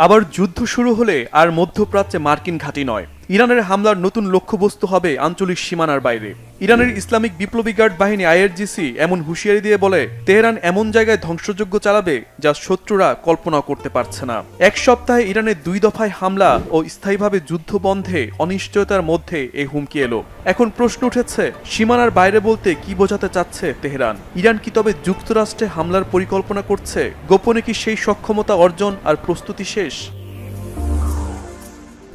আবার যুদ্ধ শুরু হলে আর মধ্যপ্রাচ্যে মার্কিন ঘাঁটি নয়, ইরানের হামলার নতুন লক্ষ্যবস্তু হবে আঞ্চলিক সীমানার বাইরে। ইরানের ইসলামিক বিপ্লবী গার্ড বাহিনী আইআরজিসি এমন হুঁশিয়ারি দিয়ে বলে, তেহরান এমন জায়গায় ধ্বংসযজ্ঞ চালাবে যা শত্রুরা কল্পনা করতে পারছে না। এক সপ্তাহে ইরানের 2 দফায় হামলা ও স্থায়ীভাবে যুদ্ধ বন্ধে অনিশ্চয়তার মধ্যে এই হুমকি এলো। এখন প্রশ্ন উঠেছে, সীমানার বাইরে বলতে কি বোঝাতে চাচ্ছে তেহরান? ইরান কি তবে যুক্তরাষ্ট্রে হামলার পরিকল্পনা করছে? গোপনে কি সেই সক্ষমতা অর্জন আর প্রস্তুতি শেষ?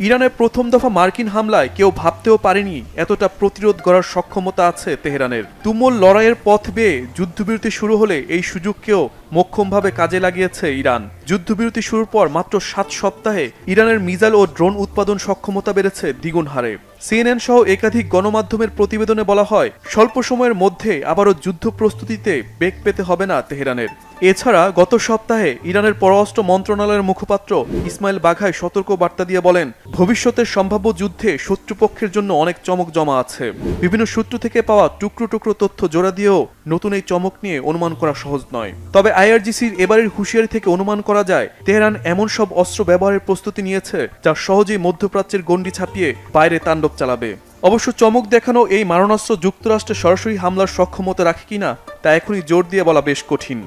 ইরানের প্রথম দফা মার্কিন হামলায় কেউ ভাবতেও পারেনি এতটা প্রতিরোধ গড়ার সক্ষমতা আছে তেহরানের। তুমুল লড়াইয়ের পথ বেয়ে যুদ্ধবিরতি শুরু হলে এই সুযোগকেও মোক্ষমভাবে কাজে লাগিয়েছে ইরান। যুদ্ধবিরতি শুরুর পর মাত্র 7 সপ্তাহে ইরানের মিসাইল ও ড্রোন উৎপাদন সক্ষমতা বেড়েছে দ্বিগুণ হারে। সিএনএন সহ একাধিক গণমাধ্যমের প্রতিবেদনে বলা হয়, স্বল্প সময়ের মধ্যে আবারও যুদ্ধ প্রস্তুতিতে বেগ পেতে হবে না তেহরানের। এছাড়া গত সপ্তাহে ইরানের পররাষ্ট্র মন্ত্রণালয়ের মুখপাত্র ইসমাইল বাঘাই সতর্ক বার্তা দিয়ে বলেন, ভবিষ্যতের সম্ভাব্য যুদ্ধে শত্রুপক্ষের জন্য অনেক চমক জমা আছে। বিভিন্ন সূত্র থেকে পাওয়া টুকরো টুকরো তথ্য জোড়া দিয়েও নতুন এই চমক নিয়ে অনুমান করা সহজ নয়। তবে আইআরজিসির এবারের হুঁশিয়ারি থেকে অনুমান করা যায়, তেহরান এমন সব অস্ত্র ব্যবহারের প্রস্তুতি নিয়েছে যা সহজেই মধ্যপ্রাচ্যের গণ্ডি ছাপিয়ে বাইরে তাণ্ডব চালাবে। অবশ্য চমক দেখানো এই মারণাস্ত্র যুক্তরাষ্ট্রে সরাসরি হামলার সক্ষমতা রাখে কিনা তা এখনই জোর দিয়ে বলা বেশ কঠিন।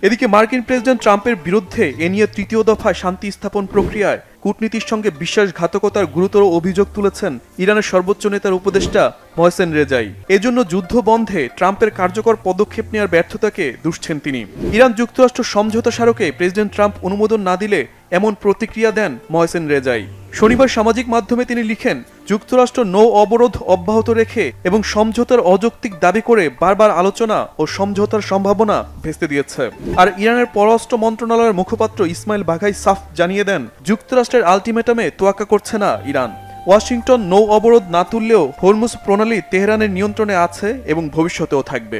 এদিকে মার্কিন প্রেসিডেন্ট ট্রাম্পের বিরুদ্ধে এ নিয়ে তৃতীয় দফায় শান্তি স্থাপন প্রক্রিয়ায় কূটনীতির সঙ্গে বিশ্বাসঘাতকতার গুরুতর অভিযোগ তুলেছেন ইরানের সর্বোচ্চ নেতার উপদেষ্টা মহসেন রেজাই। এজন্য যুদ্ধ বন্ধে ট্রাম্পের কার্যকর পদক্ষেপ নেওয়ার ব্যর্থতাকে দুষছেন তিনি। ইরান যুক্তরাষ্ট্র সমঝোতা স্মারকে প্রেসিডেন্ট ট্রাম্প অনুমোদন না দিলে এমন প্রতিক্রিয়া দেন মহসেন রেজাই। শনিবার সামাজিক মাধ্যমে তিনি লিখেন, যুক্তরাষ্ট্র নৌ অবরোধ অব্যাহত রেখে এবং সমঝোতার অযৌক্তিক দাবি করে বারবার আলোচনা ও সমঝোতার সম্ভাবনা ভেস্তে দিয়েছে। আর ইরানের পররাষ্ট্র মন্ত্রণালয়ের মুখপাত্র ইসমাইল বাঘাই সাফ জানিয়ে দেন, যুক্তরাষ্ট্রের আলটিমেটামে তোয়াক্কা করছে না ইরান। ওয়াশিংটন নৌ অবরোধ না তুললেও হরমুজ প্রণালী তেহরানের নিয়ন্ত্রণে আছে এবং ভবিষ্যতেও থাকবে।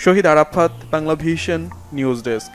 Shahid Arafat, Bangla vision, news desk.